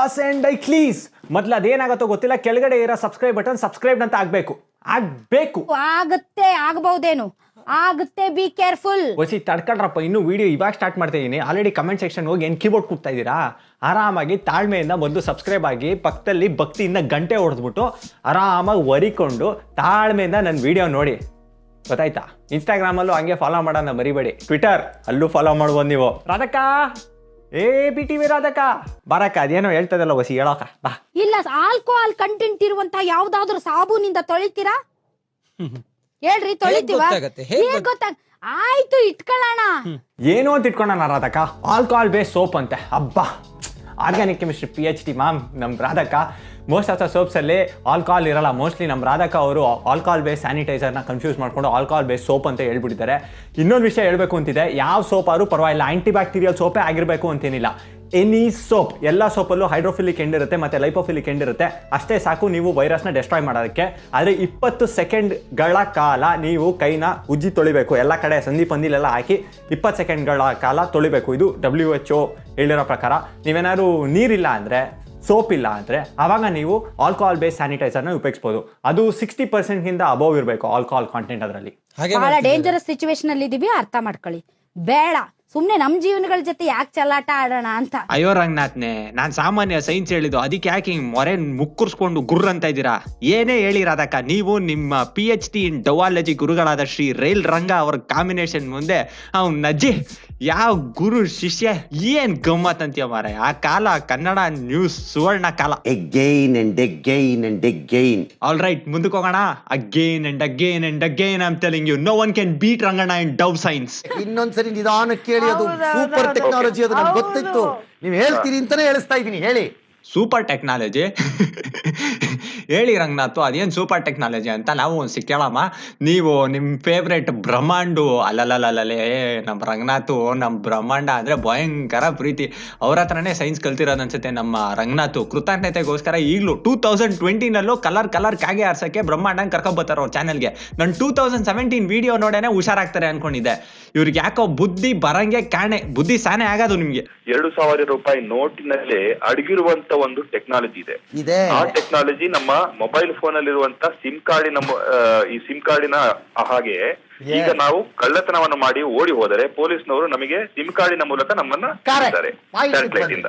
Boss and ಡೈಕ್ಲೀಸ್ ಮೊದಲು ಅದೇನಾಗತ್ತೋ ಗೊತ್ತಿಲ್ಲ, ಕೆಳಗಡೆ ಇರೋ ಸಬ್ಸ್ಕ್ರೈಬ್ ಬಟನ್ ಸಬ್ಸ್ಕ್ರೈಬ್ ಅಂತ ಆಗ್ಬೇಕು. ಆಗುತ್ತೆ, ಆಗಬಹುದೇನು, ಆಗುತ್ತೆ, ಬಿ ಕೇರ್ಫುಲ್. ಹೊಸಿ ತಡ್ಕೊಂಡ್ರಪ್ಪ, ಇನ್ನು ವಿಡಿಯೋ ಇವಾಗ ಸ್ಟಾರ್ಟ್ ಮಾಡ್ತಾ ಇದೀನಿ. ಆಲ್ರೆಡಿ ಕಮೆಂಟ್ ಸೆಕ್ಷನ್ ಹೋಗಿ ಏನು ಕೀಬೋರ್ಡ್ ಕೂಗ್ತಾ ಇದ್ದೀರಾ? ಆರಾಮಾಗಿ ತಾಳ್ಮೆಯಿಂದ ಮೊದಲು ಸಬ್ಸ್ಕ್ರೈಬ್ ಆಗಿ, ಪಕ್ಕದಲ್ಲಿ ಭಕ್ತಿಯಿಂದ ಗಂಟೆ ಹೊಡೆದ್ಬಿಟ್ಟು ಆರಾಮಾಗಿ ವರಿಕೊಂಡು ತಾಳ್ಮೆಯಿಂದ ನನ್ನ ವಿಡಿಯೋ ನೋಡಿ, ಗೊತ್ತಾಯ್ತಾ? ಇನ್ಸ್ಟಾಗ್ರಾಮಲ್ಲೂ ಹಂಗೆ ಫಾಲೋ ಮಾಡೋಣ ಮರಿಬೇಡಿ. ಟ್ವಿಟರ್ ಅಲ್ಲೂ ಫಾಲೋ ಮಾಡ್ಬೋದು ನೀವು. ರಾಧಕ್ಕ, BTV ರಾಧಕ್ಕ ಬಾರಕ್ಕ, ಅದೇನೋ ಹೇಳ್ತದಲ್ಲ ಹೊಸಿ ಹೇಳೋಕ ಬಾ. ಇಲ್ಲ, ಆಲ್ಕೋಹಾಲ್ ಕಂಟೆಂಟ್ ಇರುವಂತಹ ಯಾವ್ದಾದ್ರು ಸಾಬೂನಿಂದ ತೊಳಿತೀರಾ? ಹೇಳ್ರಿ, ತೊಳಿತೀವ? ಆಯ್ತು, ಇಟ್ಕೊಳ್ಳೋಣ. ಏನು ಅಂತ ಇಟ್ಕೊಳ್ಳೋಣ ರಾಧಕ್ಕ? ಆಲ್ಕೋಹಾಲ್ ಬೇಸ್ ಸೋಪ್ ಅಂತೆ. ಹಬ್ಬ, ಆರ್ಗ್ಯಾನಿಕ್ ಕೆಮಿಸ್ಟ್ರಿ PhD ಮ್ಯಾಮ್ ನಮ್ಮ ರಾಧಕ್ಕ. ಮೋಸ್ಟ್ ಆಫ್ ದ ಸೋಪ್ಸಲ್ಲಿ ಆಲ್ಕೋಹಾಲ್ ಇರಲ್ಲ. ಮೋಸ್ಟ್ಲಿ ನಮ್ಮ ರಾಧಕ್ಕ ಅವರು ಆಲ್ಕೋಹಾಲ್ ಬೇಸ್ ಸ್ಯಾನಿಟೈಸರ್ನ ಕನ್ಫ್ಯೂಸ್ ಮಾಡ್ಕೊಂಡು ಆಲ್ಕೋಹಾಲ್ ಬೇಸ್ ಸೋಪ್ ಅಂತ ಹೇಳ್ಬಿಟ್ಟಿದ್ದಾರೆ. ಇನ್ನೊಂದು ವಿಷಯ ಹೇಳಬೇಕು ಅಂತಿದೆ, ಯಾವ ಸೋಪ್ ಆದ್ರೂ ಪರವಾಗಿಲ್ಲ, ಆಂಟಿಬ್ಯಾಕ್ಟೀರಿಯಲ್ ಸೋಪೇ ಆಗಿರಬೇಕು ಅಂತೇನಿಲ್ಲ. ಎನಿ ಸೋಪ್, ಎಲ್ಲ ಸೋಪಲ್ಲೂ ಹೈಡ್ರೋಫಿಲಿಕ್ ಎಂಡ್ ಇರುತ್ತೆ ಮತ್ತು ಲೈಪೋಫಿಲಿಕ್ ಎಂಡ್ ಇರುತ್ತೆ. ಅಷ್ಟೇ ಸಾಕು ನೀವು ವೈರಸ್ನ ಡೆಸ್ಟ್ರಾಯ್ ಮಾಡೋದಕ್ಕೆ. ಆದರೆ 20 ಸೆಕೆಂಡ್ಗಳ ಕಾಲ ನೀವು ಕೈನ ಉಜ್ಜಿ ತೊಳಿಬೇಕು. ಎಲ್ಲ ಕಡೆ ಸಂಧಿ ಪಂದಿಲೆಲ್ಲ ಹಾಕಿ 20 ಸೆಕೆಂಡ್ಗಳ ಕಾಲ ತೊಳಿಬೇಕು. ಇದು WHO ಹೇಳಿರೋ ಪ್ರಕಾರ. ನೀವೇನಾದ್ರು ನೀರಿಲ್ಲ ಅಂದರೆ, ಸೋಪ್ ಇಲ್ಲ ಅಂದರೆ, ಆವಾಗ ನೀವು ಆಲ್ಕೋಹಾಲ್ ಬೇಸ್ ಸ್ಯಾನಿಟೈಸರ್ನ ಉಪಯೋಗಿಸ್ಬೋದು. ಅದು 60% ಅಬೋವ್ ಇರಬೇಕು ಆಲ್ಕೋಹಾಲ್ ಕಾಂಟೆಂಟ್ ಅದರಲ್ಲಿ. ಬಹಳ ಡೇಂಜರಸ್ ಸಿಚುವೇಶನ್ ಅಲ್ಲಿ ಇದೀವಿ, ಅರ್ಥ ಮಾಡ್ಕೊಳ್ಳಿ. ಬೇಡ ಸುಮ್ನೆ ನಮ್ ಜೀವನಗಳ ಜೊತೆ ಯಾಕೆ ಚಲಾಟ ಆಡೋಣ ಅಂತ. ಅಯ್ಯೋ ರಂಗನಾಥ್ನೆ, ನಾನ್ ಸಾಮಾನ್ಯ ಸೈನ್ಸ್ ಹೇಳಿದ್ದು, ಅದಕ್ಕೆ ಯಾಕೆ ಹಿಂಗ್ ಮೊರೆ ಮುಕ್ಕುರ್ಸ್ಕೊಂಡು ಗುರ್ರ ಅಂತ ಇದ್ದೀರಾ? ಏನೇ ಹೇಳಿರೋದಕ್ಕ, ನೀವು ನಿಮ್ಮ PhD ಇನ್ ಡವಾಲಜಿ ಗುರುಗಳಾದ ಶ್ರೀ ರೈಲ್ ರಂಗ ಅವರ ಕಾಂಬಿನೇಷನ್ ಮುಂದೆ ಅವ್ನ ನಜ್ಜಿ ಯಾವ ಗುರು ಶಿಷ್ಯ ಏನ್ ಗಮ್ಮತ್ ಅಂತೀಯ ಮಾರ. ಆ ಕಾಲ ಕನ್ನಡ ನ್ಯೂಸ್ ಸುವರ್ಣ ಕಾಲ. Again and again and again. All right, ಮುಂದಕ್ಕೆ ಹೋಗೋಣ. Again and again and again I am telling you, no one can beat Ranganna in ಡವ್ ಸೈನ್ಸ್. ಇನ್ನೊಂದ್ಸರಿ ನಿಧಾನಕ್ಕೆ ಕೇಳಿ, ಅದು ಸೂಪರ್ ಟೆಕ್ನಾಲಜಿ, ಅದು ನಮ್ಗೆ ಗೊತ್ತಿತ್ತು. ನೀವು ಹೇಳ್ತೀರಿ ಅಂತಾನೆ ಹೇಳಿಸ್ತಾ ಇದ್ದೀನಿ, ಹೇಳಿ. ಸೂಪರ್ ಟೆಕ್ನಾಲಜಿ ಹೇಳಿ ರಂಗನಾಥ್, ಅದೇನು ಸೂಪರ್ ಟೆಕ್ನಾಲಜಿ ಅಂತ ನಾವು ಒಂದು ಕೇಳಮ್ಮ. ನೀವು ನಿಮ್ಮ ಫೇವ್ರೆಟ್ ಬ್ರಹ್ಮಾಂಡು ಅಲ್ಲಲ್ಲೇ ನಮ್ಮ ರಂಗನಾಥ್, ನಮ್ಮ ಬ್ರಹ್ಮಾಂಡ ಅಂದರೆ ಭಯಂಕರ ಪ್ರೀತಿ. ಅವ್ರ ಹತ್ರನೇ ಸೈನ್ಸ್ ಕಲ್ತಿರೋದು ಅನ್ಸುತ್ತೆ ನಮ್ಮ ರಂಗನಾಥ್. ಕೃತಜ್ಞತೆಗೋಸ್ಕರ ಈಗಲೂ 2020ನಲ್ಲೂ ಕಲರ್ ಕಾಗೆ ಆರ್ಸಕ್ಕೆ ಬ್ರಹ್ಮಾಂಡನ ಕರ್ಕೊಂಬರ್ತಾರೆ ಅವ್ರ ಚಾನಲ್ಗೆ. ನಾನು 2017 ವಿಡಿಯೋ ನೋಡೇನೆ ಹುಷಾರಾಗ್ತಾರೆ ಅನ್ಕೊಂಡಿದ್ದೆ. ಇವ್ರಿಗೆ ಯಾಕೋ ಬುದ್ಧಿ ಬರಂಗೆ ಕಾಣೆ, ಬುದ್ಧಿ ಸಾನೆ ಆಗೋದು ನಿಮ್ಗೆ. 2,000 ರೂಪಾಯಿ ನೋಟಿನಲ್ಲಿ ಅಡಗಿರುವಂತ ಒಂದು ಟೆಕ್ನಾಲಜಿ ಇದೆ. ಆ ಟೆಕ್ನಾಲಜಿ ನಮ್ಮ ಮೊಬೈಲ್ ಫೋನ್ ಅಲ್ಲಿರುವಂತ ಸಿಮ್ ಕಾರ್ಡಿನ ಈ ಸಿಮ್ ಕಾರ್ಡಿನ ಹಾಗೆ ಈಗ ನಾವು ಕಳ್ಳತನವನ್ನು ಮಾಡಿ ಓಡಿ ಹೋದರೆ ಪೊಲೀಸ್ನವರು ನಮಗೆ ಸಿಮ್ ಕಾರ್ಡಿನ ಮೂಲಕ ನಮ್ಮನ್ನ ಸ್ಯಾಟಲೈಟ್ ಇಂದ.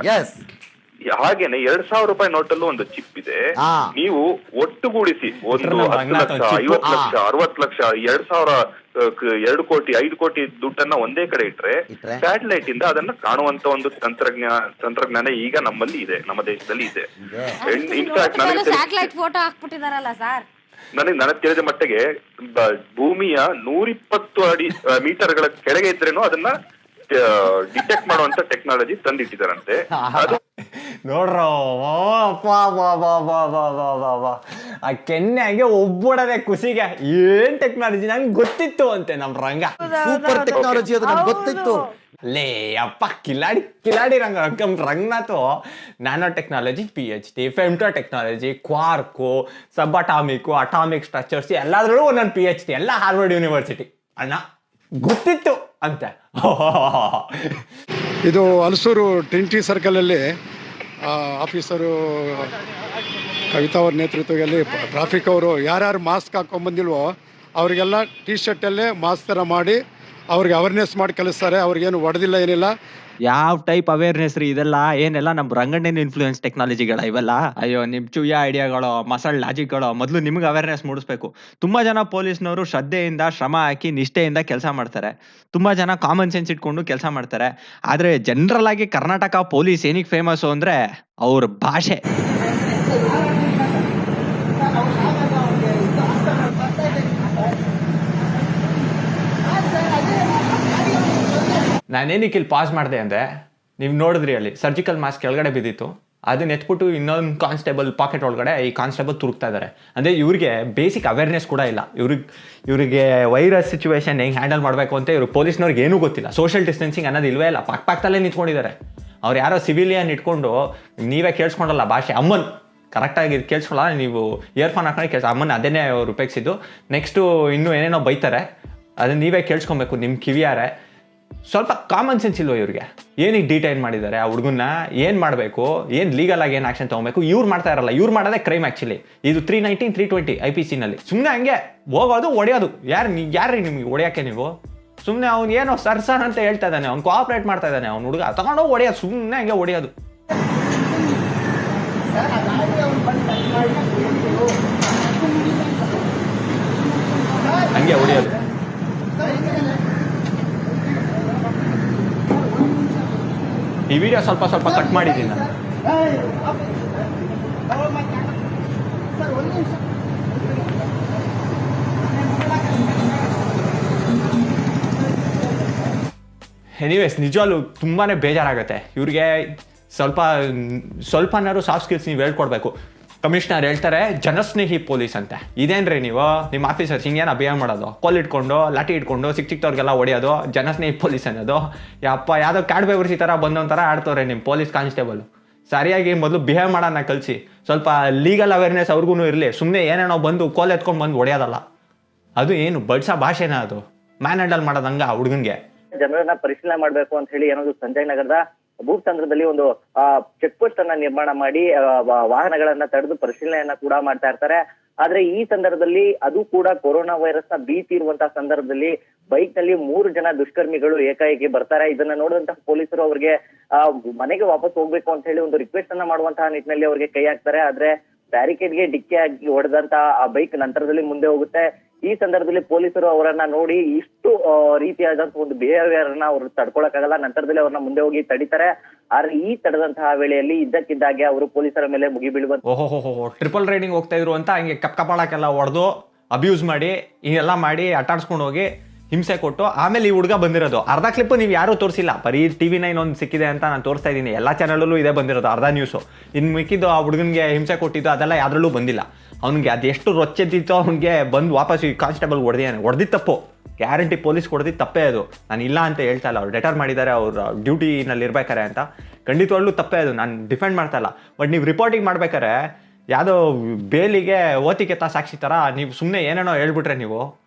ಹಾಗೇನೆ 2,000 ರೂಪಾಯಿ ನೋಟಲ್ಲೂ ಒಂದು ಚಿಪ್ ಇದೆ. ನೀವು ಒಟ್ಟುಗೂಡಿಸಿ ಒಂದು 10 ಲಕ್ಷ, 50 ಲಕ್ಷ, 60 ಲಕ್ಷ, 2,000, 2 ಕೋಟಿ, 5 ಕೋಟಿ ದುಡ್ಡನ್ನ ಒಂದೇ ಕಡೆ ಇಟ್ರೆ ಸ್ಯಾಟಲೈಟ್ ಇಂದ ಅದನ್ನ ಕಾಣುವಂತ ಒಂದು ತಂತ್ರಜ್ಞಾನ ಈಗ ನಮ್ಮಲ್ಲಿ ಇದೆ, ನಮ್ಮ ದೇಶದಲ್ಲಿ ಇದೆ. ಇನ್ಫ್ಯಾಕ್ಟ್ ನನಗೆ ತಿಳಿದ ಮಟ್ಟಿಗೆ ಭೂಮಿಯ 120 ಮೀಟರ್ಗಳ ಕೆಳಗೆ ಇದ್ರೇನು ಅದನ್ನ ಡಿಟೆಕ್ಟ್ ಮಾಡುವಂತ ಟೆಕ್ನಾಲಜಿ ತಂದಿಟ್ಟಿದಾರಂತೆ. ಅದು ನೋಡ್ರೋ, ಆ ಕೆನ್ನೆ ಹಂಗೆ ಒಬ್ಬಡದೆ ಖುಷಿಗೆ. ಏನ್ ಟೆಕ್ನಾಲಜಿ, ನಂಗೆ ಗೊತ್ತಿತ್ತು ಅಂತೆ ನಮ್ ರಂಗ. ಸೂಪರ್ ಟೆಕ್ನಾಲಜಿ, ಅದು ನಮ್ಗೆ ಗೊತ್ತಿತ್ತು. ಲೇ ಅಪ್ಪ, ಕಿಲಾಡಿ Ranganath. Nano technology PhD, femto technology, quark, sub atomic structures ಎಲ್ಲಾದ್ರಲ್ಲೂ ಒಂದೊಂದು PhD, ಎಲ್ಲ ಹಾರ್ವರ್ಡ್ ಯೂನಿವರ್ಸಿಟಿ. ಅಣ್ಣ ಗೊತ್ತಿತ್ತು ಅಂತೆ. ಇದು ಹಲಸೂರು ಟ್ರಿನಿಟಿ ಸರ್ಕಲಲ್ಲಿ ಆಫೀಸರು ಕವಿತಾ ಅವ್ರ ನೇತೃತ್ವದಲ್ಲಿ ಟ್ರಾಫಿಕ್ ಅವರು ಯಾರ್ಯಾರು ಮಾಸ್ಕ್ ಹಾಕೊಂಡ್ಬಂದಿಲ್ವೋ ಅವರಿಗೆಲ್ಲ T-ಶರ್ಟಲ್ಲೇ ಮಾಸ್ಕ್ ಥರ ಮಾಡಿ ಅವ್ರಿಗೆ ಅವೇರ್ನೆಸ್ ಮಾಡಿ ಕಲಿಸ್ತಾರೆ. ಅವ್ರಿಗೇನು ಹೊಡೆದಿಲ್ಲ, ಏನಿಲ್ಲ. ಯಾವ ಟೈಪ್ ಅವೇರ್ನೆಸ್ ರೀ ಇದೆಲ್ಲ? ಏನೆಲ್ಲ ನಮ್ಮ ರಂಗಣ್ಣನ ಇನ್ಫ್ಲೂಯೆನ್ಸ್ ಟೆಕ್ನಾಲಜಿಗಳ ಇವೆಲ್ಲ? ಅಯ್ಯೋ, ನಿಮ್ ಚುಯ್ಯ ಐಡಿಯಾಗಳು, ಮಸಾಳ್ ಲಾಜಿಕ್ಗಳು ಮೊದಲು ನಿಮ್ಗೆ ಅವೇರ್ನೆಸ್ ಮೂಡಿಸ್ಬೇಕು. ತುಂಬಾ ಜನ ಪೊಲೀಸ್ನವರು ಶ್ರದ್ಧೆಯಿಂದ, ಶ್ರಮ ಹಾಕಿ, ನಿಷ್ಠೆಯಿಂದ ಕೆಲಸ ಮಾಡ್ತಾರೆ. ತುಂಬಾ ಜನ ಕಾಮನ್ ಸೆನ್ಸ್ ಇಟ್ಕೊಂಡು ಕೆಲಸ ಮಾಡ್ತಾರೆ. ಆದ್ರೆ ಜನರಲ್ ಆಗಿ ಕರ್ನಾಟಕ ಪೊಲೀಸ್ ಏನಕ್ಕೆ ಫೇಮಸ್ ಅಂದ್ರೆ ಅವ್ರ ಭಾಷೆ. ನಾನೇನಕ್ಕೆ ಇಲ್ಲಿ ಪಾಸ್ ಮಾಡಿದೆ ಅಂದರೆ, ನೀವು ನೋಡಿದ್ರಿ ಅಲ್ಲಿ ಸರ್ಜಿಕಲ್ ಮಾಸ್ಕ್ ಕೆಳಗಡೆ ಬಿದ್ದಿತ್ತು. ಅದನ್ನ ಎತ್ಬಿಟ್ಟು ಇನ್ನೊಂದು ಕಾನ್ಸ್ಟೇಬಲ್ ಪಾಕೆಟ್ ಒಳಗಡೆ ಈ ಕಾನ್ಸ್ಟೇಬಲ್ ತುರುಕ್ತಾ ಇದ್ದಾರೆ. ಅಂದರೆ ಇವ್ರಿಗೆ ಬೇಸಿಕ್ ಅವೇರ್ನೆಸ್ ಕೂಡ ಇಲ್ಲ. ಇವರಿಗೆ ವೈರಸ್ ಸಿಚುವೇಶನ್ ಹೆಂಗೆ ಹ್ಯಾಂಡಲ್ ಮಾಡಬೇಕು ಅಂತ ಇವ್ರು ಪೊಲೀಸ್ನವ್ರಿಗೆ ಏನೂ ಗೊತ್ತಿಲ್ಲ. ಸೋಷಿಯಲ್ ಡಿಸ್ಟೆನ್ಸಿಂಗ್ ಅನ್ನೋದು ಇಲ್ವೇ ಇಲ್ಲ. ಪಕ್ಕದಲ್ಲೇ ನಿಂತ್ಕೊಂಡಿದ್ದಾರೆ. ಅವ್ರು ಯಾರೋ ಸಿವಿಲಿಯನ್ ಇಟ್ಕೊಂಡು ನೀವೇ ಕೇಳಿಸ್ಕೊಂಡಲ್ಲ ಭಾಷೆ. ಅಮ್ಮನ್ ಕರೆಕ್ಟಾಗಿ ಕೇಳಿಸ್ಕೊಳ್ಳಲ್ಲ, ನೀವು ಇಯರ್ಫೋನ್ ಹಾಕೊಂಡು ಕೇಳಿಸ್. ಅಮ್ಮನ ಅದನ್ನೇ ಅವ್ರು ಉಪಯೋಗಿಸಿದ್ದು. ನೆಕ್ಸ್ಟು ಇನ್ನೂ ಏನೇನೋ ಬೈತಾರೆ, ಅದನ್ನು ನೀವೇ ಕೇಳಿಸ್ಕೊಬೇಕು ನಿಮ್ಮ ಕಿವಿಯಾರೆ. ಸ್ವಲ್ಪ ಕಾಮನ್ ಸೆನ್ಸ್ ಇಲ್ವ ಇವ್ರಿಗೆ? ಏನಕ್ಕೆ ಡಿಟೈನ್ ಮಾಡಿದ್ದಾರೆ ಆ ಹುಡುಗನ್ನ? ಏನು ಮಾಡಬೇಕು, ಏನು ಲೀಗಲ್ ಆಗಿ ಏನು ಆಕ್ಷನ್ ತೊಗೊಬೇಕು? ಇವ್ರು ಮಾಡ್ತಾ ಇರಲ್ಲ, ಇವ್ರು ಮಾಡೋದೇ ಕ್ರೈಮ್ ಆ್ಯಕ್ಚುಲಿ. ಇದು 319 320 IPC ಸುಮ್ಮನೆ ಹಂಗೆ ಹೋಗೋದು ಹೊಡೆಯೋದು. ಯಾರ್ರೀ ನಿಮ್ಗೆ ಹೊಡೆಯೋಕ್ಕೆ ನೀವು? ಸುಮ್ಮನೆ ಅವ್ನು ಏನೋ ಸರ್ ಅಂತ ಹೇಳ್ತಾ ಇದ್ದಾನೆ, ಅವ್ನು ಕೋಆಪ್ರೇಟ್ ಮಾಡ್ತಾ ಇದ್ದಾನೆ, ಅವ್ನು ಹುಡುಗ ತಗೊಂಡೋಗಿ ಹೊಡೆಯೋದು, ಸುಮ್ಮನೆ ಹಂಗೆ ಹೊಡೆಯೋದು. ಹಂಗೆ ಹೊಡೆಯೋದು. ಈ ವಿಡಿಯೋ ಸ್ವಲ್ಪ ಕಟ್ ಮಾಡಿದ್ದೀನಿ ನಾನು. ಎನಿವೇಸ್ ನಿಜವಾಗ್ಲೂ ತುಂಬಾ ಬೇಜಾರಾಗುತ್ತೆ ಇವ್ರಿಗೆ. ಸ್ವಲ್ಪನಾದ್ರು ಸಾಫ್ಟ್ ಸ್ಕಿಲ್ಸ್ ನೀವು ಹೇಳ್ಕೊಡ್ಬೇಕು. ಕಮಿಷನರ್ ಹೇಳ್ತಾರೆ ಜನಸ್ನೇಹಿ ಪೊಲೀಸ್ ಅಂತೆ. ಇದೇನ್ರಿ ನೀವು ನಿಮ್ಮ ಆಫೀಸರ್ಸ್ ಹಿಂಗೇನು ಅಭಿಯಾನ ಮಾಡೋದು? ಇಟ್ಕೊಂಡು ಲಾಠಿ ಇಟ್ಕೊಂಡು ಚಿಕ್ಕವ್ರಿಗೆಲ್ಲ ಹೊಡೆಯೋದು ಜನಸ್ನೇಹಿ ಪೊಲೀಸ್ ಅನ್ನೋದು? ಯಪ್ಪ, ಯಾವುದೋ ಕ್ಯಾಡ್ ಬೇವರ್ಸಿ ಥರ ಬಂದೊಂಥರ ಆಡ್ತವ್ರೆ ನಿಮ್ಮ ಪೊಲೀಸ್ ಕಾನ್ಸ್ಟೇಬಲು. ಸರಿಯಾಗಿ ಮೊದಲು ಬಿಹೇವ್ ಮಾಡೋಣ ಕಲಿಸಿ. ಸ್ವಲ್ಪ ಲೀಗಲ್ ಅವೇರ್ನೆಸ್ ಅವ್ರಿಗೂ ಇರಲಿ. ಸುಮ್ಮನೆ ಏನೇನೋ ಬಂದು ಎತ್ಕೊಂಡು ಬಂದು ಹೊಡೆಯೋದಲ್ಲ. ಅದು ಏನು ಬಡ್ಸೋ ಭಾಷೆನ? ಅದು ಮ್ಯಾನ್ ಹ್ಯಾಂಡಲ್ ಮಾಡೋದು ಹಂಗ ಹುಡುಗನ್ಗೆ? ಜನರನ್ನ ಪರಿಶೀಲನೆ ಮಾಡ್ಬೇಕು ಅಂತ ಹೇಳಿ ಏನೋ ಸಂಜಯ್ ನಗರದ ಭೂತಂತ್ರದಲ್ಲಿ ಒಂದು ಚೆಕ್ ಪೋಸ್ಟ್ ಅನ್ನ ನಿರ್ಮಾಣ ಮಾಡಿ ವಾಹನಗಳನ್ನ ತಡೆದು ಪರಿಶೀಲನೆಯನ್ನ ಕೂಡ ಮಾಡ್ತಾ ಇರ್ತಾರೆ. ಆದ್ರೆ ಈ ಸಂದರ್ಭದಲ್ಲಿ ಅದು ಕೂಡ ಕೊರೋನಾ ವೈರಸ್ ನ ಭೀತಿ ಇರುವಂತಹ ಸಂದರ್ಭದಲ್ಲಿ ಬೈಕ್ ನಲ್ಲಿ 3 ಜನ ದುಷ್ಕರ್ಮಿಗಳು ಏಕಾಏಕಿ ಬರ್ತಾರೆ. ಇದನ್ನ ನೋಡಿದಂತಹ ಪೊಲೀಸರು ಅವ್ರಿಗೆ ಮನೆಗೆ ವಾಪಸ್ ಹೋಗ್ಬೇಕು ಅಂತ ಹೇಳಿ ಒಂದು ರಿಕ್ವೆಸ್ಟ್ ಅನ್ನ ಮಾಡುವಂತಹ ನಿಟ್ಟಿನಲ್ಲಿ ಅವ್ರಿಗೆ ಕೈ ಹಾಕ್ತಾರೆ. ಆದ್ರೆ ಬ್ಯಾರಿಕೇಡ್ಗೆ ಡಿಕ್ಕಿ ಆಗಿ ಹೊಡೆದಂತಹ ಆ ಬೈಕ್ ನಂತರದಲ್ಲಿ ಮುಂದೆ ಹೋಗುತ್ತೆ. ಈ ಸಂದರ್ಭದಲ್ಲಿ ಪೊಲೀಸರು ಅವರನ್ನ ನೋಡಿ ಇಷ್ಟು ರೀತಿಯಾದಂತಹ ಒಂದು ಬಿಹೇವಿಯರ್ ಅನ್ನ ಅವ್ರು ತಡ್ಕೊಳಕ್ಕಾಗಲ್ಲ. ನಂತರದಲ್ಲಿ ಅವ್ರನ್ನ ಮುಂದೆ ಹೋಗಿ ತಡಿತಾರೆ. ಆದ್ರೆ ಈ ತಡೆದಂತಹ ವೇಳೆಯಲ್ಲಿ ಇದ್ದಕ್ಕಿದ್ದಾಗೆ ಅವರು ಪೊಲೀಸರ ಮೇಲೆ ಮುಗಿ ಬೀಳುವಂತ ಓಹೋ ಟ್ರಿಪಲ್ ರೈಡಿಂಗ್ ಹೋಗ್ತಾ ಇದ್ರು ಅಂತ ಹಂಗೆ ಕಪಾಳಕ್ಕೆಲ್ಲ ಹೊಡೆದು ಅಬ್ಯೂಸ್ ಮಾಡಿ ಇದೆಲ್ಲ ಮಾಡಿ ಆಟಾಡ್ಸ್ಕೊಂಡು ಹೋಗಿ ಹಿಂಸೆ ಕೊಟ್ಟು ಆಮೇಲೆ ಈ ಹುಡುಗ ಬಂದಿರೋದು. ಅರ್ಧ ಕ್ಲಿಪ್ ನೀವು ಯಾರೂ ತೋರಿಸಿಲ್ಲ, ಬರೀ TV9 ಒಂದು ಸಿಕ್ಕಿದೆ ಅಂತ ನಾನು ತೋರಿಸ್ತಾ ಇದ್ದೀನಿ. ಎಲ್ಲ ಚಾನಲಲ್ಲೂ ಇದೇ ಬಂದಿರೋದು ಅರ್ಧ ನ್ಯೂಸು. ಇನ್ನು ಮಿಕ್ಕಿದ್ದು ಆ ಹುಡುಗನಿಗೆ ಹಿಂಸೆ ಕೊಟ್ಟಿದ್ದು ಅದೆಲ್ಲ ಯಾವ್ದ್ರಲ್ಲೂ ಬಂದಿಲ್ಲ. ಅವ್ನಿಗೆ ಅದೆಷ್ಟು ರೊಚ್ಚೆದ್ದಿತ್ತೋ ಅವ್ನಿಗೆ ಬಂದು ವಾಪಸ್ ಈ ಕಾನ್ಸ್ಟೇಬಲ್ ಹೊಡೆದಿದ್ದು ತಪ್ಪು. ಗ್ಯಾರಂಟಿ ಪೊಲೀಸ್ ಹೊಡೆದಿದ್ದು ತಪ್ಪೇ ಅದು. ನಾನು ಇಲ್ಲ ಅಂತ ಹೇಳ್ತಾ ಇಲ್ಲ. ಅವ್ರು ಡೆಟರ್ ಮಾಡಿದ್ದಾರೆ ಅವ್ರ ಡ್ಯೂಟಿನಲ್ಲಿ ಇರ್ಬೇಕಾರೆ ಅಂತ. ಖಂಡಿತವಾಗ್ಲೂ ತಪ್ಪೇ ಅದು, ನಾನು ಡಿಫೆಂಡ್ ಮಾಡ್ತಾ ಇಲ್ಲ. ಬಟ್ ನೀವು ರಿಪೋರ್ಟಿಂಗ್ ಮಾಡ್ಬೇಕಾರೆ ಯಾವುದೋ ಬೇಲಿಗೆ ಓತಿಕೆ ಸಾಕ್ಷಿ ಥರ ನೀವು ಸುಮ್ಮನೆ ಏನೇನೋ ಹೇಳ್ಬಿಟ್ರೆ ನೀವು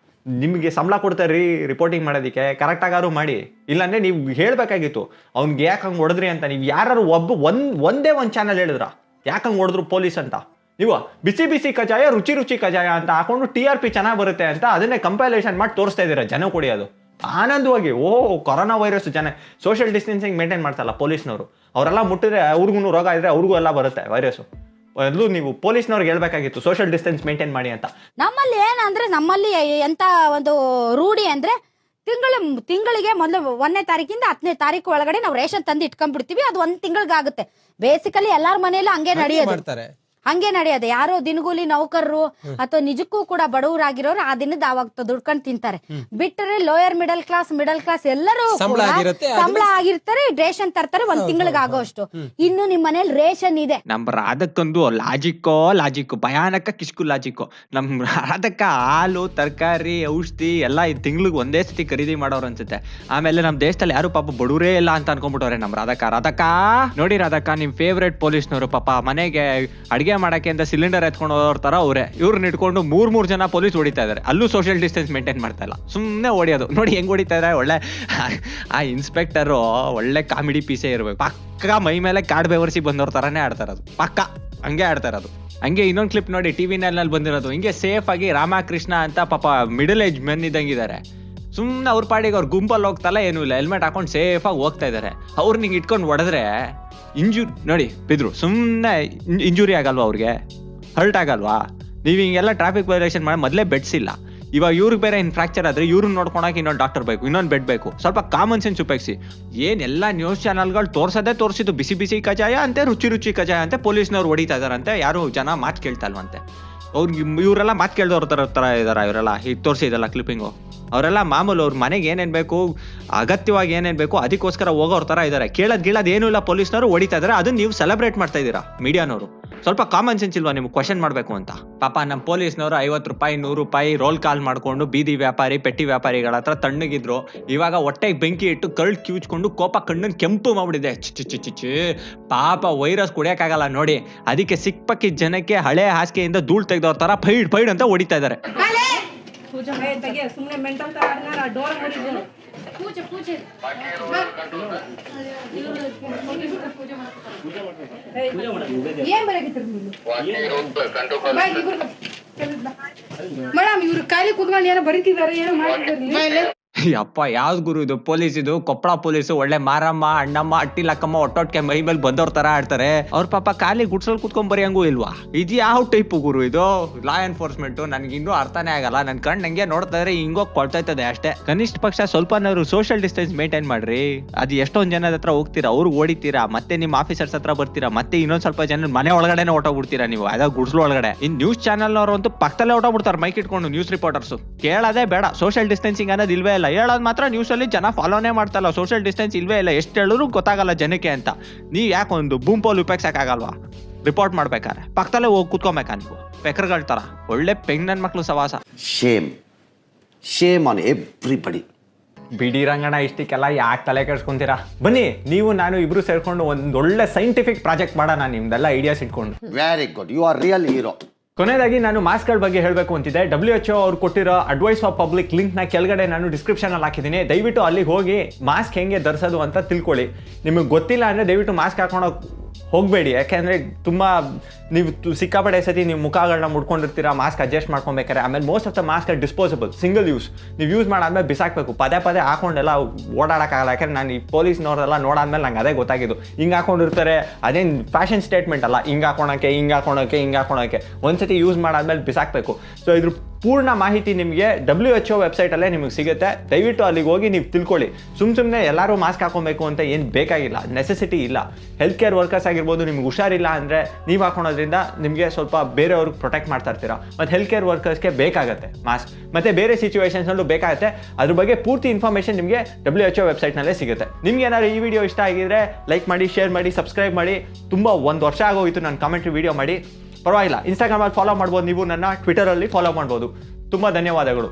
ನಿಮಗೆ ಸಂಬಳ ಕೊಡ್ತಾರ್ರಿ ರಿಪೋರ್ಟಿಂಗ್ ಮಾಡೋದಕ್ಕೆ, ಕರೆಕ್ಟಾಗಾರು ಮಾಡಿ. ಇಲ್ಲಾಂದರೆ ನೀವು ಹೇಳಬೇಕಾಗಿತ್ತು ಅವ್ನಿಗೆ ಯಾಕೆ ಹಂಗೆ ಹೊಡೆದ್ರಿ ಅಂತ. ನೀವು ಯಾರು ಒಂದೇ ಒಂದು ಚಾನಲ್ ಹೇಳಿದ್ರ ಯಾಕೆ ಹಂಗೆ ಹೊಡೆದ್ರು ಪೊಲೀಸ್ ಅಂತ. ನೀವು ಬಿಸಿ ಕಜಾಯ ರುಚಿ ಕಜಾಯ ಅಂತ ಹಾಕೊಂಡು TRP ಚೆನ್ನಾಗಿ ಬರುತ್ತೆ ಅಂತ ಅದನ್ನೇ ಕಂಪೈಲೇಷನ್ ಮಾಡಿ ತೋರಿಸ್ತಾ ಇದ್ದೀರಾ ಜನ ಕುಡಿಯೋದು ಆನಂದವಾಗಿ. ಕೊರೋನಾ ವೈರಸ್ ಜನ ಸೋಷಿಯಲ್ ಡಿಸ್ಟೆನ್ಸಿಂಗ್ ಮೇಂಟೈನ್ ಮಾಡ್ತಾರಲ್ಲ ಪೊಲೀಸ್ನವರು, ಅವರೆಲ್ಲ ಮುಟ್ಟಿದ್ರೆ ಅವ್ರಿಗೂ ರೋಗ ಇದ್ರೆ ಅವ್ರಿಗೂ ಎಲ್ಲ ಬರುತ್ತೆ ವೈರಸ್ಸು. ಅದು ನೀವು ಪೊಲೀಸ್ನವ್ರಿಗೆ ಹೇಳ್ಬೇಕಾಗಿತ್ತು ಸೋಷಿಯಲ್ ಡಿಸ್ಟೆನ್ಸ್ ಮೇಂಟೈನ್ ಮಾಡಿ ಅಂತ. ನಮ್ಮಲ್ಲಿ ಏನಂದ್ರೆ ನಮ್ಮಲ್ಲಿ ಎಂತ ಒಂದು ರೂಢಿ ಅಂದ್ರೆ ತಿಂಗಳಿಗೆ ಮೊದಲು 1ನೇ ತಾರೀಕಿಂದ 10ನೇ ತಾರೀಕು ಒಳಗಡೆ ನಾವು ರೇಷನ್ ತಂದು ಇಟ್ಕೊಂಡ್ಬಿಡ್ತೀವಿ. ಅದು 1 ತಿಂಗಳಿಗಾಗುತ್ತೆ. ಬೇಸಿಕಲಿ ಎಲ್ಲಾರ ಮನೆಯಲ್ಲೂ ಹಂಗೆ ನಡೆಯೋದು. ಯಾರೋ ದಿನಗೂಲಿ ನೌಕರರು ಅಥವಾ ನಿಜಕ್ಕೂ ಕೂಡ ಬಡವರಾಗಿರೋರು ಆ ದಿನದ ಅವಾಗ ದುಡ್ಕೊಂಡು ತಿಂತಾರೆ. ಬಿಟ್ಟರೆ ಲೋಯರ್ ಮಿಡಲ್ ಕ್ಲಾಸ್ ಎಲ್ಲರೂ ಸಂಬಳ ಆಗಿರ್ತಾರೆ, ರೇಷನ್ ತರ್ತಾರೆ 1 ತಿಂಗಳಿಗೆ ಆಗೋಷ್ಟು. ಇನ್ನು ನಿಮ್ ಮನೇಲಿ ರೇಷನ್ ಇದೆ. ನಮ್ ರಾಧಕ್ಕೊಂದು ಲಾಜಿಕ್ ಭಯಾನಕ ಕಿಸ್ಕು ಲಾಜಿಕ್. ನಮ್ ರಾಧಕ್ಕ ಹಾಲು ತರಕಾರಿ ಔಷಧಿ ಎಲ್ಲ ಈ ತಿಂಗ್ಳಿಗೆ ಒಂದೇ ಸತಿ ಖರೀದಿ ಮಾಡೋರು ಅನ್ಸುತ್ತೆ. ಆಮೇಲೆ ನಮ್ ದೇಶದಲ್ಲಿ ಯಾರು ಪಾಪ ಬಡವರೇ ಇಲ್ಲ ಅಂತ ಅನ್ಕೊಂಡ್ಬಿಟ್ಟವ್ರೆ ನಮ್ ರಾಧಕ್ಕ. ನೋಡಿ ರಾಧಕ್ಕ, ನಿಮ್ ಫೇವ್ರೇಟ್ ಪೊಲೀಸ್ನವರು ಪಾಪ ಮನೆಗೆ ಅಡಿಗೆ ಮಾಡಕ್ಕೆ ಅಂತ ಸಿಲಿಂಡರ್ ಎತ್ಕೊಂಡು ಹೋಗೋರ್ ತರ ಅವ್ರೆ. ಇವ್ರನ್ನ ಇಟ್ಕೊಂಡು 3 ಜನ ಪೊಲೀಸ್ ಹೊಡಿತಾ ಇದಾರೆ. ಅಲ್ಲೂ ಸೋಷಿಯಲ್ ಡಿಸ್ಟೆನ್ಸ್ ಮೇಂಟೈನ್ ಮಾಡ್ತಾ ಇಲ್ಲ, ಸುಮ್ಮನೆ ಹೊಡಿಯೋದು. ನೋಡಿ ಹೆಂಗ್ ಹೊಡಿತಾ ಇದಾರೆ. ಒಳ್ಳೆ ಆ ಇನ್ಸ್ಪೆಕ್ಟರು ಒಳ್ಳೆ ಕಾಮಿಡಿ ಪೀಸೇ ಇರ್ಬೇಕು. ಪಕ್ಕ ಮೈ ಮೇಲೆ ಕಾಡ್ ಬೆವರ್ಸಿ ಬಂದವ್ರ ತರಾನೇ ಆಡ್ತಾ ಇರೋದು. ಪಕ್ಕ ಹಂಗೆ ಆಡ್ತಾ ಇರೋದು. ಹಂಗೆ ಇನ್ನೊಂದು ಕ್ಲಿಪ್ ನೋಡಿ TV9 ಬಂದಿರೋದು. ಹಿಂಗೆ ಸೇಫ್ ಆಗಿ ರಾಮಕೃಷ್ಣ ಅಂತ ಪಾಪ ಮಿಡಲ್ ಏಜ್ ಮೆನ್ ಇದ್ದಂಗಿದ್ದಾರೆ. ಸುಮ್ಮನೆ ಅವ್ರ ಪಾಡಿಗೆ ಅವ್ರ ಗುಂಪಲ್ಲಿ ಹೋಗ್ತಲ್ಲ, ಏನೂ ಇಲ್ಲ, ಹೆಲ್ಮೆಟ್ ಹಾಕೊಂಡು ಸೇಫಾಗಿ ಹೋಗ್ತಾ ಇದ್ದಾರೆ. ಅವ್ರು ನಿಂಗೆ ಇಟ್ಕೊಂಡು ಹೊಡೆದ್ರೆ ನೋಡಿ ಬಿದ್ರು, ಸುಮ್ಮನೆ ಇಂಜುರಿ ಆಗಲ್ವಾ ಅವ್ರಿಗೆ? ಹರ್ಟ್ ಆಗಲ್ವಾ? ನೀವು ಹಿಂಗೆಲ್ಲ ಟ್ರಾಫಿಕ್ ವೈಲೇಷನ್ ಮಾಡಿ ಮೊದಲೇ ಬೆಡ್ಸ್ ಇಲ್ಲ. ಇವಾಗ ಇವ್ರಿಗೆ ಬೇರೆ ಫ್ರಾಕ್ಚರ್ ಆದ್ರೆ ಇವ್ರನ್ನ ನೋಡ್ಕೊಳಕ್ಕೆ ಇನ್ನೊಂದು ಡಾಕ್ಟರ್ ಬೇಕು, ಇನ್ನೊಂದು ಬೆಡ್ ಬೇಕು. ಸ್ವಲ್ಪ ಕಾಮನ್ ಸೆನ್ಸ್ ಉಪಯೋಗಿಸಿ. ಏನೆಲ್ಲ ನ್ಯೂಸ್ ಚಾನಲ್ಗಳು ತೋರಿಸಿದ್ದು ಬಿಸಿ ಕಜಾಯ ಅಂತೆ, ರುಚಿ ಕಜಾಯ ಅಂತೆ, ಪೊಲೀಸ್ನವ್ರು ಹೊಡಿತಾ ಇದಾರಂತೆ, ಯಾರು ಜನ ಮಾತು ಕೇಳ್ತಾ ಇಲ್ವಂತೆ. ಅವ್ರಿಗೆ ಇವರೆಲ್ಲ ಮಾತು ಕೇಳ್ದವ್ರ ತರ ಇದಾರ ಇವರೆಲ್ಲ. ಈಗ ತೋರಿಸಿದಲ್ಲ ಕ್ಲಿಪ್ಪಿಂಗು, ಅವರೆಲ್ಲ ಮಾಮೂಲು ಅವ್ರ ಮನೆಗೆ ಏನೇನು ಬೇಕು, ಅಗತ್ಯವಾಗಿ ಏನೇನು ಬೇಕು ಅದಕ್ಕೋಸ್ಕರ ಹೋಗೋರ ಥರ ಇದ್ದಾರೆ. ಕೇಳೋದು ಏನೂ ಇಲ್ಲ, ಪೊಲೀಸ್ನವರು ಹೊಡಿತಾ ಇದ್ದಾರೆ. ಅದನ್ನ ನೀವು ಸೆಲೆಬ್ರೇಟ್ ಮಾಡ್ತಾ ಇದ್ದೀರಾ ಮೀಡಿಯಾನವರು. ಸ್ವಲ್ಪ ಕಾಮನ್ ಸೆನ್ಸ್ ಇಲ್ವಾ ನಿಮ್ಗೆ ಕ್ವಶನ್ ಮಾಡಬೇಕು ಅಂತ? ಪಾಪ ನಮ್ಮ ಪೊಲೀಸ್ನವರು 50 ರೂಪಾಯಿ 100 ರೂಪಾಯಿ ರೋಲ್ ಕಾಲ್ ಮಾಡ್ಕೊಂಡು ಬೀದಿ ವ್ಯಾಪಾರಿ ಪೆಟ್ಟಿ ವ್ಯಾಪಾರಿಗಳ ಹತ್ರ ತಣ್ಣಗಿದ್ರು. ಇವಾಗ ಹೊಟ್ಟೆಗೆ ಬೆಂಕಿ ಇಟ್ಟು ಕರ್ಳ್ ಕಿವುಚ್ಕೊಂಡು ಕೋಪ ಕಣ್ಣನ್ನು ಕೆಂಪು ಮಾಡ್ಬಿಟ್ಟಿದೆ. ಚಿಚ್ಚಿ ಪಾಪ ವೈರಸ್ ಕುಡಿಯೋಕ್ಕಾಗಲ್ಲ ನೋಡಿ. ಅದಕ್ಕೆ ಸಿಕ್ಪಕ್ಕಿದ್ದ ಜನಕ್ಕೆ ಹಳೆ ಹಾಸಿಗೆಯಿಂದ ಧೂಳ್ ತೆಗೆದವ್ರ ತರ ಫೈಡ್ ಅಂತ ಹೊಡಿತಾ ಇದ್ದಾರೆ. ಸುಮ್ಮನೆ ಮೆಂಟಲ್ ತರ ಡೋರ್ ಮುರಿದು ಪೂಜೆ ಪೂಜೆ ಏನ್ ಬರಾಕಿತ್ತು ಮೇಡಮ್ ಇವ್ರು ಖಾಲಿ ಕೂತ್ಕೊಂಡು ಏನೋ ಬರೀತಿದಾರೆ ಏನೋ ಮಾಡ್ತಿದ್ದಾರೆ. ಅಪ್ಪ ಯಾವ್ದು ಗುರು ಇದು ಪೊಲೀಸ್ ಇದು ಕೊಪ್ಪಳ ಪೊಲೀಸು ಒಳ್ಳೆ ಮಾರಮ್ಮ ಅಣ್ಣಮ್ಮ ಅಟ್ಟಿಲಕ್ಕಮ್ಮ ಒಟ್ಟೊಟ್ಟಿಗೆ ಮೈ ಮೇಲೆ ಬಂದವ್ರ ತರ ಆಡ್ತಾರೆ. ಅವ್ರ ಪಾಪ ಖಾಲಿ ಗುಡ್ಸಲ್ ಕುತ್ಕೊಂಡ್ ಬರೆಯಂಗೂ ಇಲ್ವಾ? ಇದು ಯಾವ ಟೈಪ್ ಗುರು ಇದು? ಲಾ ಎನ್ಫೋರ್ಸ್ಮೆಂಟ್ ನನ್ಗೆ ಇನ್ನೂ ಅರ್ಥನೇ ಆಗಲ್ಲ. ನನ್ ಕಣ್ ನಂಗೆ ನೋಡ್ತಾ ಇದ್ರೆ ಹಿಂಗೋಗ್ ಕೊಳ್ತೈತದೆ ಅಷ್ಟೇ. ಕನಿಷ್ಠ ಪಕ್ಷ ಸ್ವಲ್ಪನಾದ್ರು ಸೋಷಿಯಲ್ ಡಿಸ್ಟೆನ್ಸ್ ಮೇಂಟೈನ್ ಮಾಡ್ರಿ. ಅದು ಎಷ್ಟೊಂದ್ ಜನದ ಹತ್ರ ಹೋಗ್ತೀರಾ, ಅವ್ರು ಓಡಿತೀರಾ, ಮತ್ತೆ ನಿಮ್ ಆಫೀಸರ್ಸ್ ಹತ್ರ ಬರ್ತೀರಾ, ಮತ್ತೆ ಇನ್ನೊಂದ್ ಸ್ವಲ್ಪ ಜನ ಮನೆ ಒಳಗಡೆನೆ ಹೊಟ್ಟೋಗ್ಬಿಡ್ತೀರಾ ನೀವು ಅದಾಗ ಗುಡ್ಸ್ಲು ಒಳಗಡೆ. ಇನ್ ನ್ಯೂಸ್ ಚಾನಲ್ ಅಂತೂ ಪಕ್ಕದಲ್ಲೇ ಹೊಟ್ಟೋಗ್ಬಿಡ್ತಾರೆ ಮೈಕ್ ಇಟ್ಕೊಂಡು ನ್ಯೂಸ್ ರಿಪೋರ್ಟರ್ಸ್. ಕೇಳೋದೇ ಬೇಡ, ಸೋಷಿಯಲ್ ಡಿಸ್ಟೆನ್ಸಿಂಗ್ ಅನ್ನೋದು ಇಲ್ವೇ ಇಲ್ಲ. ಹೇಳೋದು ಮಾತ್ರ ನ್ಯೂಸ್ ಅಲ್ಲಿ ಜನ ಫಾಲೋನೇ ಮಾಡ್ತಲ್ಲ. ಸೋಷಿಯಲ್ ಡಿಸ್ಟೆನ್ಸ್ ಇಲ್ವೇ ಇಲ್ಲ, ಎಷ್ಟು ಹೇಳಿದ್ರು ಗೊತ್ತಾಗಲ್ಲ ಜನಕ್ಕೆ ಅಂತ. ನೀವ್ ಯಾಕೆ ಒಂದು ಬೂಮ್ ಪೋಲ್ ಉಪಯೋಗಿಸಕ್ಕಾಗಲ್ವಾ? ರಿಪೋರ್ಟ್ ಮಾಡ್ಬೇಕಾರೆ ಪಕ್ಕದಲ್ಲೇ ಹೋಗಿ ಕುತ್ಕೊಬೇಕಾ ನೀವು ಪೆಕರ್ಗಳ ತರ? ಒಳ್ಳೆ ಪೆಂಗ್ ನನ್ ಮಕ್ಳು ಸವಾಸ. Shame on everybody. ಬಿಡಿ ರಂಗಣ್ಣ, ಇಷ್ಟಕ್ಕೆಲ್ಲ ಯಾಕೆ ತಲೆ ಕೆಡ್ಸ್ಕೊಂತೀರಾ? ಬನ್ನಿ ನೀವು ನಾನು ಇಬ್ರು ಸೇರ್ಕೊಂಡು ಒಂದೊಳ್ಳೆ ಸೈಂಟಿಫಿಕ್ ಪ್ರಾಜೆಕ್ಟ್ ಮಾಡೋಣ ನಿಮ್ದೆಲ್ಲ ಐಡಿಯಾಸ್ ಇಟ್ಕೊಂಡು. Very good, you are real hero. ಕೊನೆಯದಾಗಿ ನಾನು ಮಾಸ್ಕ್ಗಳ ಬಗ್ಗೆ ಹೇಳಬೇಕು ಅಂತಿದೆ. WHO ಅವ್ರು ಕೊಟ್ಟಿರೋ ಅಡ್ವೈಸ್ ಆಫ್ ಪಬ್ಲಿಕ್ ಲಿಂಕ್ನ ಕೆಳಗಡೆ ನಾನು ಡಿಸ್ಕ್ರಿಪ್ಷನಲ್ಲಿ ಹಾಕಿದ್ದೀನಿ. ದಯವಿಟ್ಟು ಅಲ್ಲಿಗೆ ಹೋಗಿ ಮಾಸ್ಕ್ ಹೆಂಗೆ ಧರಿಸೋದು ಅಂತ ತಿಳ್ಕೊಳ್ಳಿ. ನಿಮಗೆ ಗೊತ್ತಿಲ್ಲ ಅಂದರೆ ದಯವಿಟ್ಟು ಮಾಸ್ಕ್ ಹಾಕೊಂಡು ಹೋಗಬೇಡಿ. ಯಾಕೆಂದರೆ ತುಂಬ ನೀವು ಸಿಕ್ಕಾಪಟ್ಟೆ ಸತಿ ನೀವು ಮುಖಗಳನ್ನ ಮುಡ್ಕೊಂಡಿರ್ತೀರಾ ಮಾಸ್ಕ್ ಅಡ್ಜಸ್ಟ್ ಮಾಡ್ಕೊಬೇಕಾರೆ. ಆಮೇಲೆ most of the mask are disposable, single use. ನೀವು ಯೂಸ್ ಮಾಡಾದ್ಮೇಲೆ ಬಿಸಾಕಬೇಕು. ಪದೇ ಪದೇ ಹಾಕೊಂಡೆಲ್ಲ ಓಡಾಡೋಕ್ಕಾಗಲ್ಲ. ಯಾಕೆಂದ್ರೆ ನಾನು ಈ ಪೊಲೀಸ್ನವರೆಲ್ಲ ನೋಡಾದ್ಮೇಲೆ ನಂಗೆ ಅದೇ ಗೊತ್ತಾಗಿದ್ದು. ಹಿಂಗೆ ಹಾಕೊಂಡಿರ್ತಾರೆ, ಅದೇನು ಫ್ಯಾಷನ್ ಸ್ಟೇಟ್ಮೆಂಟ್ ಅಲ್ಲ. ಹಿಂಗೆ ಹಾಕೊಳಕ್ಕೆ ಒಂದ್ಸತಿ ಯೂಸ್ ಮಾಡಾದ್ಮೇಲೆ ಬಿಸಾಕಬೇಕು. ಸೊ ಇದ್ರ ಪೂರ್ಣ ಮಾಹಿತಿ ನಿಮಗೆ WHO ವೆಬ್ಸೈಟಲ್ಲೇ ನಿಮಗೆ ಸಿಗುತ್ತೆ. ದಯವಿಟ್ಟು ಅಲ್ಲಿಗೆ ಹೋಗಿ ನೀವು ತಿಳ್ಕೊಳ್ಳಿ. ಸುಮ್ಮನೆ ಎಲ್ಲರೂ ಮಾಸ್ಕ್ ಹಾಕೊಬೇಕು ಅಂತ ಏನು ಬೇಕಾಗಿಲ್ಲ, ನೆಸೆಸಿಟಿ ಇಲ್ಲ. ಹೆಲ್ತ್ ಕೇರ್ ವರ್ಕರ್ಸ್ ಆಗಿರ್ಬೋದು, ನಿಮ್ಗೆ ಹುಷಾರಿಲ್ಲ ಅಂದರೆ ನೀವು ಹಾಕೊಳೋದ್ರಿಂದ ನಿಮಗೆ ಸ್ವಲ್ಪ ಬೇರೆಯವ್ರಿಗೆ ಪ್ರೊಟೆಕ್ಟ್ ಮಾಡ್ತಾ ಇರ್ತೀರಾ. ಮತ್ತು ಹೆಲ್ತ್ ಕೇರ್ ವರ್ಕರ್ಸ್ಗೆ ಬೇಕಾಗುತ್ತೆ ಮಾಸ್ಕ್, ಮತ್ತು ಬೇರೆ ಸಿಚುವೇಶನ್ಸಲ್ಲೂ ಬೇಕಾಗುತ್ತೆ. ಅದ್ರ ಬಗ್ಗೆ ಪೂರ್ತಿ ಇನ್ಫಾರ್ಮೇಷನ್ ನಿಮಗೆ WHO ವೆಬ್ಸೈಟ್ನಲ್ಲೇ ಸಿಗುತ್ತೆ. ನಿಮ್ಗೆ ಏನಾದ್ರು ಈ ವಿಡಿಯೋ ಇಷ್ಟ ಆಗಿದ್ರೆ ಲೈಕ್ ಮಾಡಿ, ಶೇರ್ ಮಾಡಿ, ಸಬ್ಸ್ಕ್ರೈಬ್ ಮಾಡಿ. ತುಂಬ 1 ವರ್ಷ ಆಗೋಯಿತು ನಾನು ಕಾಮೆಂಟ್ರಿ ವಿಡಿಯೋ ಮಾಡಿ. ಪರವಾಗಿಲ್ಲ, ಇನ್ಸ್ಟಾಗ್ರಾಮಲ್ಲಿ ಫಾಲೋ ಮಾಡ್ಬೋದು ನೀವು, ನನ್ನ ಟ್ವಿಟರಲ್ಲಿ ಫಾಲೋ ಮಾಡ್ಬೋದು. ತುಂಬ ಧನ್ಯವಾದಗಳು.